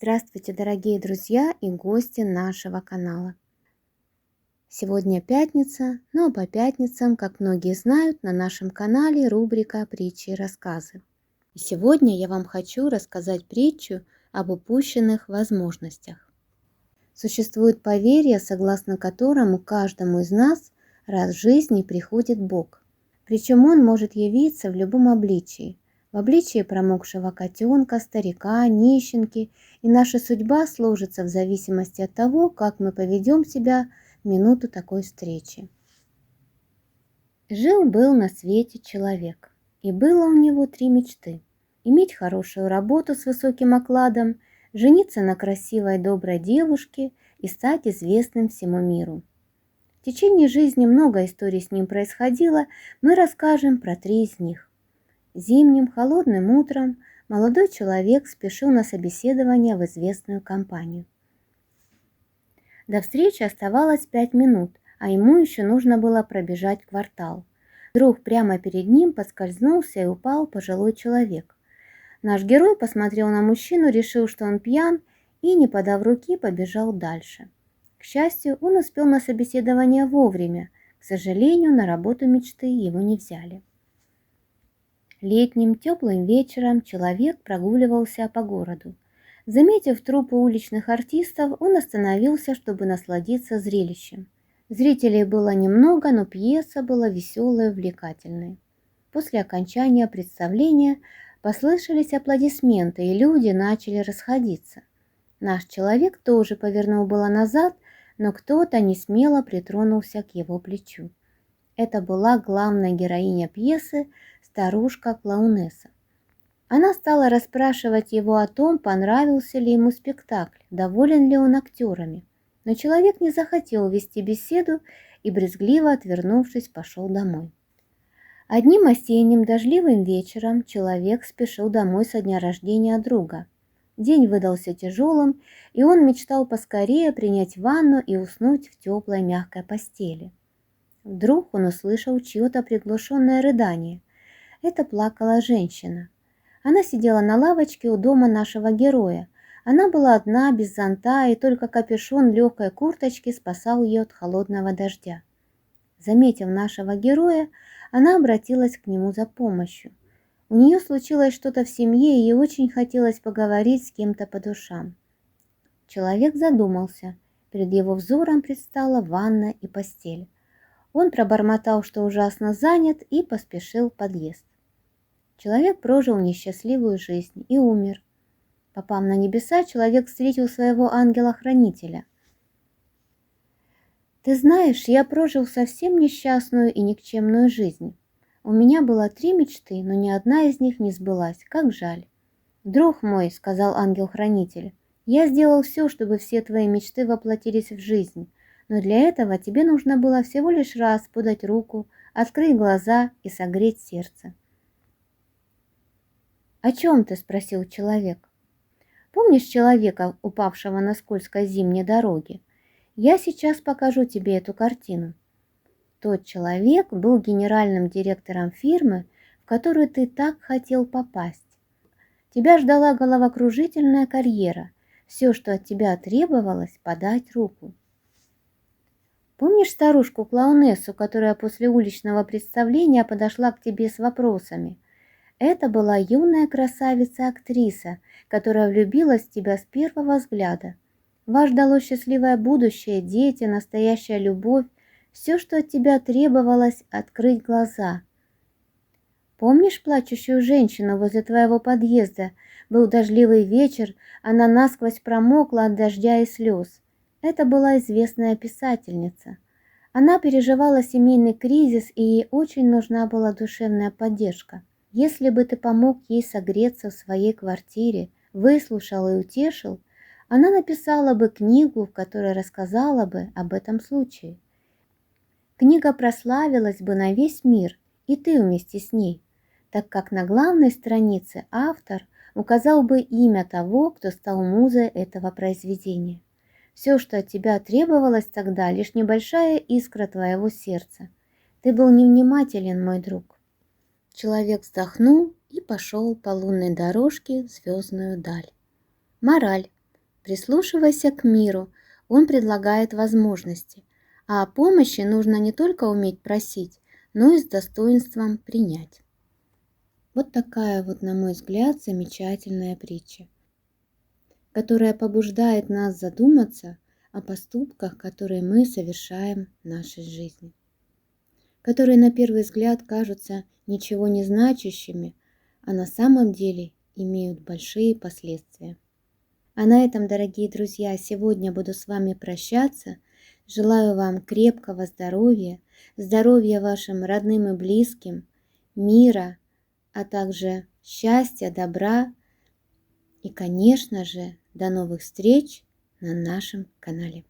Здравствуйте, дорогие друзья и гости нашего канала. Сегодня пятница, но по пятницам, как многие знают, на нашем канале рубрика «Притчи и рассказы». И сегодня я вам хочу рассказать притчу об упущенных возможностях. Существует поверье, согласно которому каждому из нас раз в жизни приходит Бог. Причем Он может явиться в любом обличии. В обличии промокшего котенка, старика, нищенки, и наша судьба сложится в зависимости от того, как мы поведем себя в минуту такой встречи. Жил-был на свете человек, и было у него 3 мечты. Иметь хорошую работу с высоким окладом, жениться на красивой доброй девушке и стать известным всему миру. В течение жизни много историй с ним происходило, мы расскажем про 3 из них. Зимним холодным утром молодой человек спешил на собеседование в известную компанию. До встречи оставалось 5 минут, а ему еще нужно было пробежать квартал. Вдруг прямо перед ним поскользнулся и упал пожилой человек. Наш герой посмотрел на мужчину, решил, что он пьян, и, не подав руки, побежал дальше. К счастью, он успел на собеседование вовремя. К сожалению, на работу мечты его не взяли. Летним теплым вечером человек прогуливался по городу. Заметив труппу уличных артистов, он остановился, чтобы насладиться зрелищем. Зрителей было немного, но пьеса была веселой и увлекательной. После окончания представления послышались аплодисменты, и люди начали расходиться. Наш человек тоже повернул было назад, но кто-то несмело притронулся к его плечу. Это была главная героиня пьесы, старушка-клоунесса. Она стала расспрашивать его о том, понравился ли ему спектакль, доволен ли он актерами. Но человек не захотел вести беседу и, брезгливо отвернувшись, пошел домой. Одним осенним дождливым вечером человек спешил домой со дня рождения друга. День выдался тяжелым, и он мечтал поскорее принять ванну и уснуть в теплой мягкой постели. Вдруг он услышал чье-то приглушенное рыдание. Это плакала женщина. Она сидела на лавочке у дома нашего героя. Она была одна, без зонта, и только капюшон легкой курточки спасал ее от холодного дождя. Заметив нашего героя, она обратилась к нему за помощью. У нее случилось что-то в семье, и ей очень хотелось поговорить с кем-то по душам. Человек задумался. Перед его взором предстала ванна и постель. Он пробормотал, что ужасно занят, и поспешил в подъезд. Человек прожил несчастливую жизнь и умер. Попав на небеса, человек встретил своего ангела-хранителя. «Ты знаешь, я прожил совсем несчастную и никчемную жизнь. У меня было 3 мечты, но ни одна из них не сбылась. Как жаль». «Друг мой», — сказал ангел-хранитель, — «я сделал все, чтобы все твои мечты воплотились в жизнь. Но для этого тебе нужно было всего лишь раз подать руку, открыть глаза и согреть сердце». «О чем ты?» – спросил человек. «Помнишь человека, упавшего на скользкой зимней дороге? Я сейчас покажу тебе эту картину. Тот человек был генеральным директором фирмы, в которую ты так хотел попасть. Тебя ждала головокружительная карьера. Все, что от тебя требовалось, подать руку. Помнишь старушку-клоунессу, которая после уличного представления подошла к тебе с вопросами? Это была юная красавица-актриса, которая влюбилась в тебя с первого взгляда. Вас ждало счастливое будущее, дети, настоящая любовь. Все, что от тебя требовалось, открыть глаза. Помнишь плачущую женщину возле твоего подъезда? Был дождливый вечер, она насквозь промокла от дождя и слез. Это была известная писательница. Она переживала семейный кризис, и ей очень нужна была душевная поддержка. Если бы ты помог ей согреться в своей квартире, выслушал и утешил, она написала бы книгу, в которой рассказала бы об этом случае. Книга прославилась бы на весь мир, и ты вместе с ней, так как на главной странице автор указал бы имя того, кто стал музой этого произведения. Все, что от тебя требовалось тогда, лишь небольшая искра твоего сердца. Ты был невнимателен, мой друг. Человек вздохнул и пошел по лунной дорожке в звездную даль. Мораль. Прислушивайся к миру, он предлагает возможности, а о помощи нужно не только уметь просить, но и с достоинством принять. Вот такая вот, на мой взгляд, замечательная притча, которая побуждает нас задуматься о поступках, которые мы совершаем в нашей жизни, которые на первый взгляд кажутся ничего не значащими, а на самом деле имеют большие последствия. А на этом, дорогие друзья, сегодня буду с вами прощаться. Желаю вам крепкого здоровья, здоровья вашим родным и близким, мира, а также счастья, добра и, конечно же, до новых встреч на нашем канале.